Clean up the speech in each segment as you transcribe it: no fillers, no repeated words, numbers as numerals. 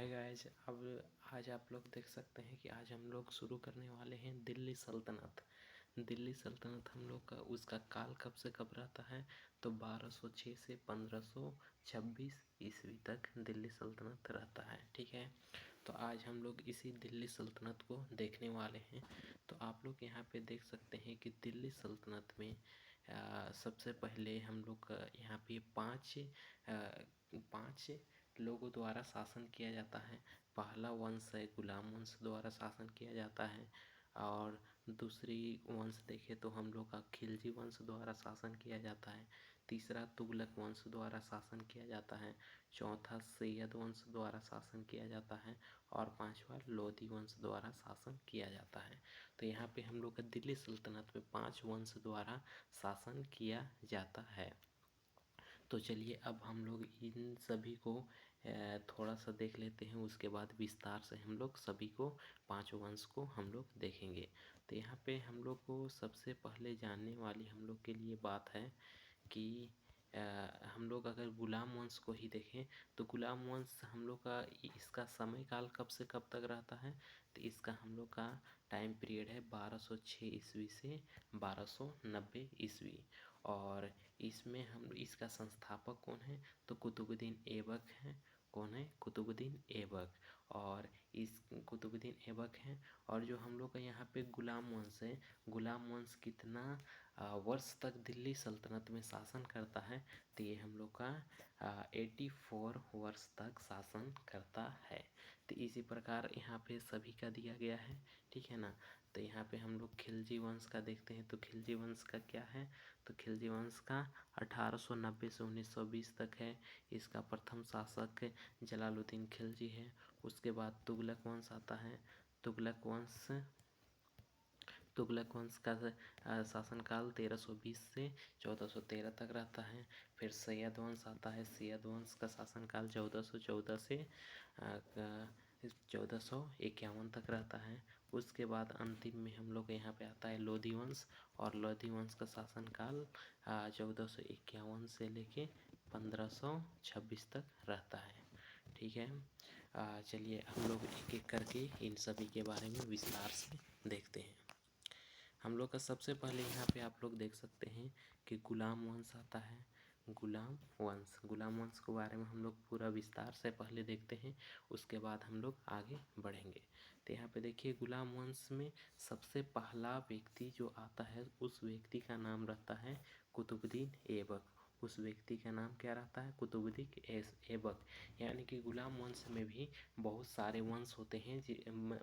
Hi guys. अब आज आप लोग देख सकते हैं कि आज हम लोग शुरू करने वाले हैं दिल्ली सल्तनत। दिल्ली सल्तनत हम लोग का उसका काल कब से कब रहता है तो 1206 से 1526 ईस्वी तक दिल्ली सल्तनत रहता है। ठीक है, तो आज हम लोग इसी दिल्ली सल्तनत को देखने वाले हैं। तो आप लोग यहाँ पे देख सकते हैं कि दिल्ली सल्तनत में सबसे पहले हम लोग यहाँ पे पाँच लोगों द्वारा शासन किया जाता है। पहला वंश है गुलाम वंश द्वारा शासन किया जाता है, और दूसरी वंश देखें तो हम लोग का खिलजी वंश द्वारा शासन किया जाता है। तीसरा तुगलक वंश द्वारा शासन किया जाता है। चौथा सैयद वंश द्वारा शासन किया जाता है, और पांचवा लोधी वंश द्वारा शासन किया जाता है। तो यहाँ पे हम लोग का दिल्ली सल्तनत में 5 वंश द्वारा शासन किया जाता है। तो चलिए अब हम लोग इन सभी को थोड़ा सा देख लेते हैं, उसके बाद विस्तार से हम लोग सभी को 5 वंश को हम लोग देखेंगे। तो यहाँ पे हम लोग को सबसे पहले जानने वाली हम लोग के लिए बात है कि हम लोग अगर गुलाम वंश को ही देखें तो गुलाम वंश हम लोग का इसका समय काल कब से कब तक रहता है तो इसका हम लोग का टाइम पीरियड है 1206 ईस्वी से 1290 ईस्वी। और इसमें हम इसका संस्थापक कौन है तो कुतुबुद्दीन ऐबक हैं। कौन है? कुतुबुद्दीन ऐबक। और इस कुतुबुद्दीन ऐबक हैं। और जो हम लोग का यहाँ पे गुलाम वंश है, गुलाम वंश कितना वर्ष तक दिल्ली सल्तनत में शासन करता है तो ये हम लोग का 84 वर्ष तक शासन करता है। तो इसी प्रकार यहाँ पे सभी का दिया गया है। ठीक है ना। तो यहाँ पे हम लोग खिलजी वंश का देखते हैं तो खिलजी वंश का क्या है तो खिलजी वंश का 1890 से 1920 तक है। इसका प्रथम शासक जलालुद्दीन खिलजी है। उसके बाद तुगलक वंश आता है। तुगलक वंश का शासनकाल 1320 से 1413 तक रहता है। फिर सैयद वंश आता है। सैयद वंश का शासनकाल 1414 से 1451 तक रहता है। उसके बाद अंतिम में हम लोग यहाँ पे आता है लोधी वंश, और लोधी वंश का शासनकाल 1451 से लेके 1526 तक रहता है। ठीक है, चलिए हम लोग एक एक करके इन सभी के बारे में विस्तार से देखते हैं। हम लोग का सबसे पहले यहाँ पे आप लोग देख सकते हैं कि गुलाम वंश आता है। गुलाम वंश के बारे में हम लोग पूरा विस्तार से पहले देखते हैं, उसके बाद हम लोग आगे बढ़ेंगे। तो यहाँ पे देखिए गुलाम वंश में सबसे पहला व्यक्ति जो आता है उस व्यक्ति का नाम रहता है कुतुबुद्दीन ऐबक। उस व्यक्ति का नाम क्या रहता है? कुतुबुद्दीन ऐबक। यानी कि गुलाम वंश में भी बहुत सारे वंश होते हैं,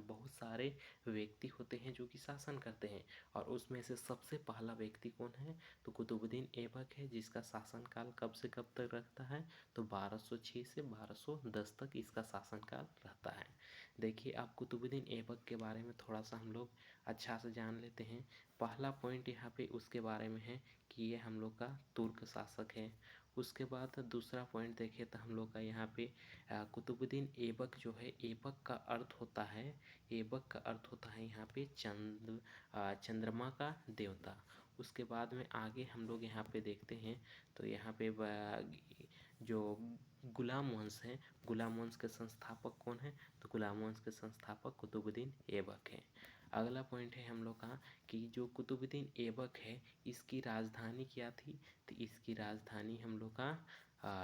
बहुत सारे व्यक्ति होते हैं जो कि शासन करते हैं, और उसमें से सबसे पहला व्यक्ति कौन है तो कुतुबुद्दीन ऐबक है, जिसका शासनकाल कब से कब तक रहता है तो 1206 से 1210 तक इसका शासनकाल रहता है। देखिए आप कुतुबुद्दीन ऐबक के बारे में थोड़ा सा हम लोग अच्छा से जान लेते हैं। पहला पॉइंट यहाँ पे उसके बारे में है कि ये हम लोग का तुर्क शासक है। उसके बाद दूसरा पॉइंट देखें तो हम लोग का यहाँ पे कुतुबुद्दीन ऐबक जो है, ऐबक का अर्थ होता है, ऐबक का अर्थ होता है यहाँ पे चंद्रमा का देवता। उसके बाद में आगे हम लोग यहाँ पे देखते हैं तो यहाँ पे जो गुलाम वंश है, गुलाम वंश के संस्थापक कौन है तो गुलाम वंश के संस्थापक कुतुबुद्दीन ऐबक है। अगला पॉइंट है हम लोग का कि जो कुतुबुद्दीन ऐबक है इसकी राजधानी क्या थी तो इसकी राजधानी हम लोग का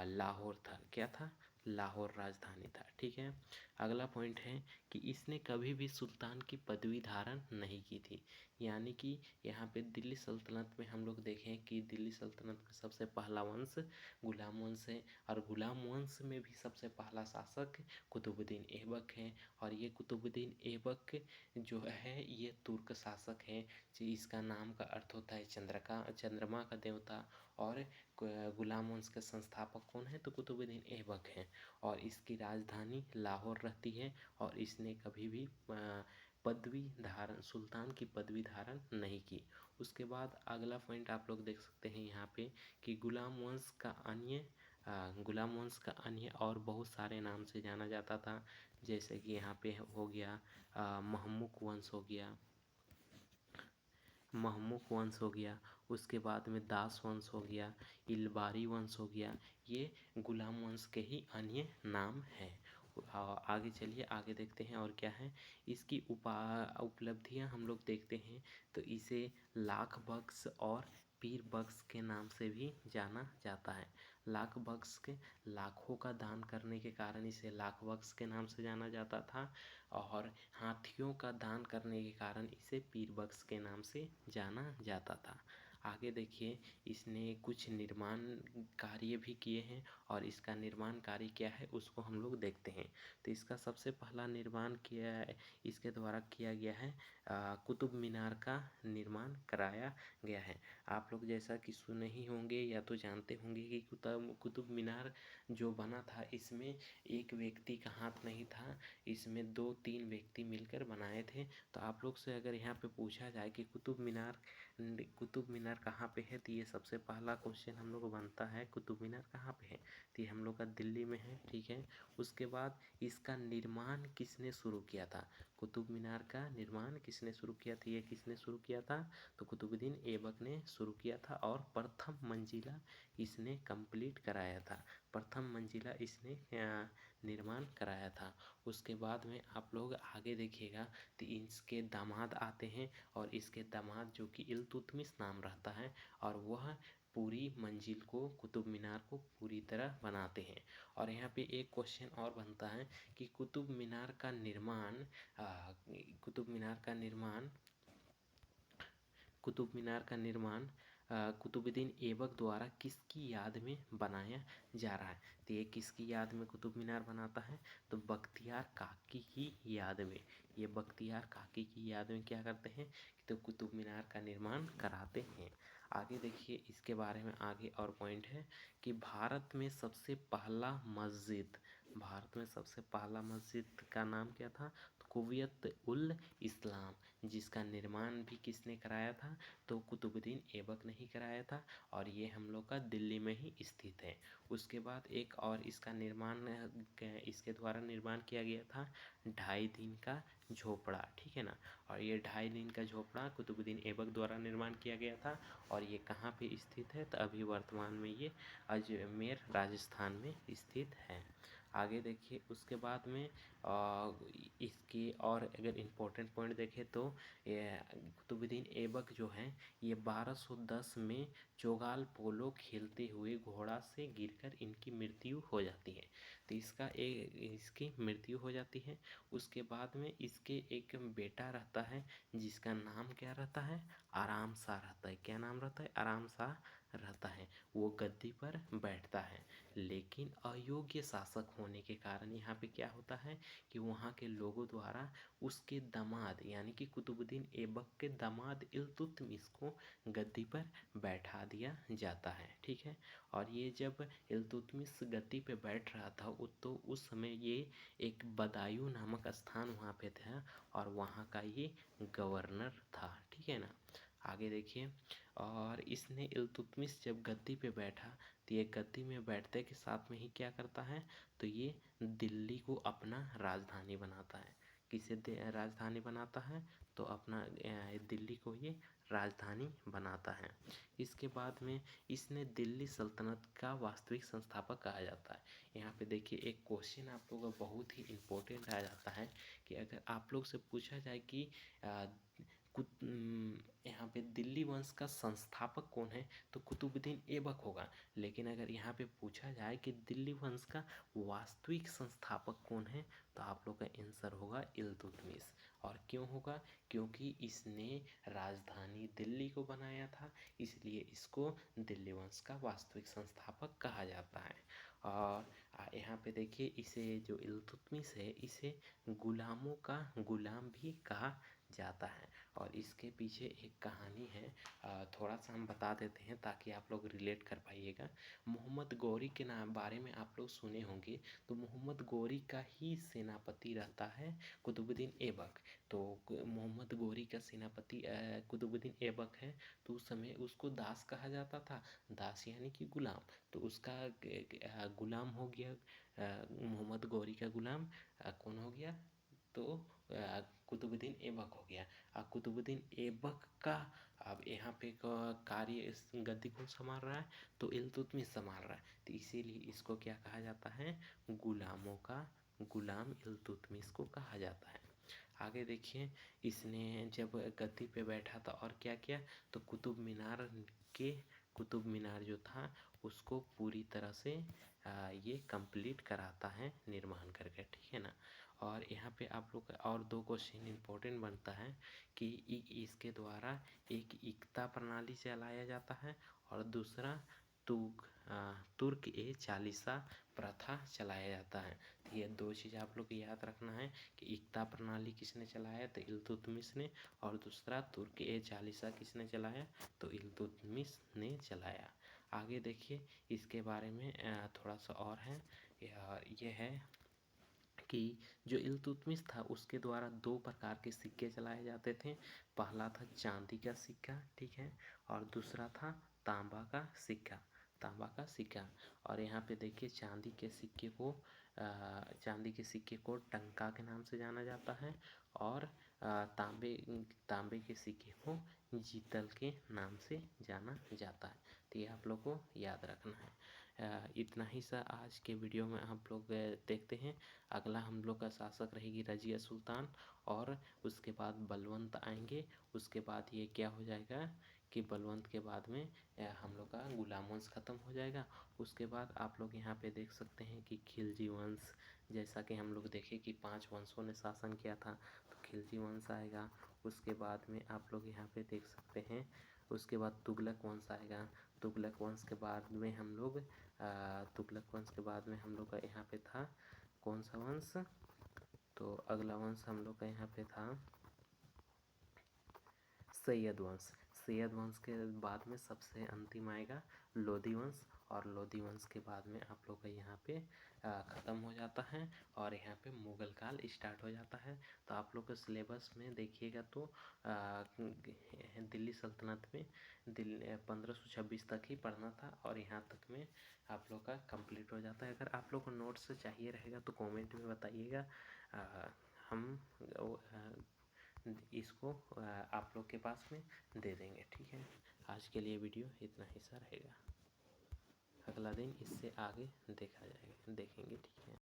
लाहौर था। क्या था? लाहौर राजधानी था। ठीक है। अगला पॉइंट है कि इसने कभी भी सुल्तान की पदवी धारण नहीं की थी। यानी कि यहाँ पे दिल्ली सल्तनत में हम लोग देखें कि दिल्ली सल्तनत का सबसे पहला वंश गुलाम वंश है, और गुलाम वंश में भी सबसे पहला शासक कुतुबुद्दीन ऐबक है। और ये कुतुबुद्दीन ऐबक जो है ये तुर्क शासक है। इसका नाम का अर्थ होता है चंद्रमा का देवता। और गुलाम वंश के संस्थापक कौन है तो कुतुबुद्दीन ऐबक है, और इसकी राजधानी लाहौर रहती है। और इसने कभी भी पदवी धारण, सुल्तान की पदवी धारण नहीं की। उसके बाद अगला पॉइंट आप लोग देख सकते हैं यहाँ पे कि गुलाम वंश का अन्य और बहुत सारे नाम से जाना जाता था। जैसे कि यहाँ पे हो गया महमुक वंश हो गया। उसके बाद में दास वंश हो गया, इलबारी वंश हो गया। ये गुलाम वंश के ही अन्य नाम हैं। आगे चलिए आगे देखते हैं और क्या है इसकी उपलब्धियां हम लोग देखते हैं। तो इसे लाख बख्श और पीर बख्श के नाम से भी जाना जाता है। लाख बख्श के लाखों का दान करने के कारण इसे लाख बख्श के नाम से जाना जाता था और हाथियों का दान करने के कारण इसे पीर बख्श के नाम से जाना जाता था। आगे देखिए इसने कुछ निर्माण कार्य भी किए हैं और इसका निर्माण कार्य क्या है उसको हम लोग देखते हैं। तो इसका सबसे पहला निर्माण किया इसके द्वारा किया गया है कुतुब मीनार का निर्माण कराया गया है। आप लोग जैसा कि सुने ही होंगे या तो जानते होंगे कि कुतुब मीनार जो बना था इसमें एक व्यक्ति का हाथ नहीं था, इसमें 2-3 व्यक्ति मिलकर बनाए थे। तो आप लोग से अगर यहाँ पे पूछा जाए कि कुतुब मीनार कहाँ पे है तो ये सबसे पहला क्वेश्चन हम लोग को बनता है कुतुब मीनार कहाँ पे है। तो ये हम लोग का दिल्ली में है, ठीक है। उसके बाद इसका निर्माण किसने शुरू किया था, कुतुब मीनार का निर्माण किसने शुरू किया था, ये किसने शुरू किया था तो कुतुबुद्दीन ऐबक ने शुरू किया था और प्रथम मंजिला इसने कंप्लीट कराया था, प्रथम मंजिला इसने निर्माण कराया था। उसके बाद में आप लोग आगे देखिएगा तो इसके दामाद आते हैं और इसके दामाद जो कि इल्तुतमिश नाम रहता है और वह पूरी मंजिल को कुतुब मीनार को पूरी तरह बनाते हैं। और यहाँ पे एक क्वेश्चन और बनता है कि कुतुब मीनार का निर्माण कुतुब मीनार का निर्माण कुतुब मीनार का निर्माण कुतुबुद्दीन ऐबक द्वारा किसकी याद में बनाया जा रहा है। तो ये किसकी याद में कुतुब मीनार बनाता है तो बख्तियार काकी की याद में, ये बख्तियार काकी की याद में क्या करते हैं तो कुतुब मीनार का निर्माण कराते हैं। आगे देखिए इसके बारे में आगे और पॉइंट है कि भारत में सबसे पहला मस्जिद का नाम क्या था तो कुवियत उल इस्लाम, जिसका निर्माण भी किसने कराया था तो कुतुबुद्दीन ऐबक ने ही कराया था और ये हम लोग का दिल्ली में ही स्थित है। उसके बाद एक और इसका निर्माण इसके द्वारा निर्माण किया गया था 2.5 दिन का झोपड़ा, ठीक है ना। और ये 2.5 दिन का झोपड़ा कुतुबुद्दीन ऐबक द्वारा निर्माण किया गया था और ये कहाँ पे स्थित है तो अभी वर्तमान में ये अजमेर राजस्थान में स्थित है। आगे देखिए उसके बाद में इसकी और अगर इम्पोर्टेंट पॉइंट देखें तो ये कुतुबुद्दीन ऐबक जो हैं ये 1210 में चौगाल पोलो खेलते हुए घोड़ा से गिरकर इनकी मृत्यु हो जाती है। तो इसकी मृत्यु हो जाती है। उसके बाद में इसके एक बेटा रहता है जिसका नाम क्या रहता है आराम शाह रहता है। क्या नाम रहता है आराम शाह रहता है। वो गद्दी पर बैठता है लेकिन अयोग्य शासक होने के कारण यहाँ पे क्या होता है कि वहाँ के लोगों द्वारा उसके दामाद यानी कि कुतुबुद्दीन ऐबक के दामाद इल्तुतमिश को गद्दी पर बैठा दिया जाता है, ठीक है। और ये जब इल्तुतमिश गद्दी पे बैठ रहा था तो उस समय ये एक बदायूं नामक स्थान वहाँ पे था और वहाँ का ये गवर्नर था, ठीक है ना। आगे देखिए और इसने इल्तुतमिश जब गद्दी पे बैठा तो ये गद्दी में बैठते के साथ में ही क्या करता है तो ये दिल्ली को अपना राजधानी बनाता है। किसे राजधानी बनाता है तो अपना दिल्ली को ये राजधानी बनाता है। इसके बाद में इसने दिल्ली सल्तनत का वास्तविक संस्थापक कहा जाता है। यहाँ पे देखिए एक क्वेश्चन आप लोगों का बहुत ही इम्पोर्टेंट आ जाता है कि अगर आप लोग से पूछा जाए कि यहाँ पे दिल्ली वंश का संस्थापक कौन है तो कुतुबुद्दीन ऐबक होगा। लेकिन अगर यहाँ पे पूछा जाए कि दिल्ली वंश का वास्तविक संस्थापक कौन है तो आप लोग का आंसर होगा इल्तुतमिश। और क्यों होगा क्योंकि इसने राजधानी दिल्ली को बनाया था इसलिए इसको दिल्ली वंश का वास्तविक संस्थापक कहा जाता है। और यहाँ पे देखिए इसे जो इल्तुतमिश है इसे गुलामों का गुलाम भी कहा जाता है। और इसके पीछे एक कहानी है थोड़ा सा हम बता देते हैं ताकि आप लोग रिलेट कर पाइएगा। मोहम्मद गौरी के नाम बारे में आप लोग सुने होंगे तो मोहम्मद गौरी का ही सेनापति रहता है कुतुबुद्दीन ऐबक। तो मोहम्मद गौरी का सेनापति कुतुबुद्दीन ऐबक है तो उस समय उसको दास कहा जाता था, दास यानी कि गुलाम। तो उसका गुलाम हो गया मोहम्मद गौरी का गुलाम कौन हो गया तो कुतुबुद्दीन ऐबक हो गया। कुतुबुद्दीन ऐबक का अब यहाँ पे कार्य इस गद्दी कौन संभाल रहा है तो इल्तुतमिश संभाल रहा है। तो इसीलिए इसको क्या कहा जाता है गुलामों का गुलाम इल्तुतमिश को कहा जाता है। आगे देखिए, इसने जब गद्दी पे बैठा था और क्या किया, तो कुतुब मीनार जो था उसको पूरी तरह से ये कंप्लीट कराता है निर्माण करके, ठीक है ना। और यहाँ पे आप लोग और दो क्वेश्चन इम्पोर्टेंट बनता है कि इसके द्वारा एक एकता प्रणाली चलाया जाता है और दूसरा तुर्क ए चालीसा प्रथा चलाया जाता है। तो ये दो चीज़ आप लोग को याद रखना है कि एकता प्रणाली किसने चलाया, तो इल्तुतमिश ने, और दूसरा तुर्क ए चालीसा किसने चलाया, तो इल्तुतमिश ने चलाया। आगे देखिए, इसके बारे में थोड़ा सा और है, ये है कि जो इल्तुतमिश था उसके द्वारा दो प्रकार के सिक्के चलाए जाते थे। पहला था चांदी का सिक्का, ठीक है, और दूसरा था तांबा का सिक्का, तांबा का सिक्का। और यहाँ पे देखिए, चांदी के सिक्के को टंका के नाम से जाना जाता है और तांबे के सिक्के को जीतल के नाम से जाना जाता है। तो ये आप लोग को याद रखना है। इतना ही सा आज के वीडियो में आप लोग देखते हैं। अगला हम लोग का शासक रहेगी रजिया सुल्तान, और उसके बाद बलवंत आएंगे। उसके बाद ये क्या हो जाएगा कि बलवंत के बाद में हम लोग का गुलाम वंश ख़त्म हो जाएगा। उसके बाद आप लोग यहाँ पे देख सकते हैं कि खिलजी वंश, जैसा कि हम लोग देखे कि 5 वंशों ने शासन किया था, तो खिलजी वंश आएगा। उसके बाद में आप लोग यहाँ पे देख सकते हैं, उसके बाद तुगलक वंश आएगा। तुगलक वंश के बाद में हम लोग का यहाँ पे था कौन सा वंश, तो अगला वंश हम लोग का यहाँ पे था सैयद वंश। सैयद वंश के बाद में सबसे अंतिम आएगा लोधी वंश, और लोधी वंश के बाद में आप लोग का यहाँ पे ख़त्म हो जाता है और यहाँ पे मुग़ल काल स्टार्ट हो जाता है। तो आप लोग के सिलेबस में देखिएगा तो दिल्ली सल्तनत में 1526 तक ही पढ़ना था और यहाँ तक में आप लोग का कंप्लीट हो जाता है। अगर आप लोग को नोट्स चाहिए रहेगा तो कमेंट में बताइएगा, हम इसको आप लोग के पास में दे देंगे, ठीक है। आज के लिए वीडियो इतना ही सा रहेगा, अगला दिन इससे आगे देखेंगे, ठीक है।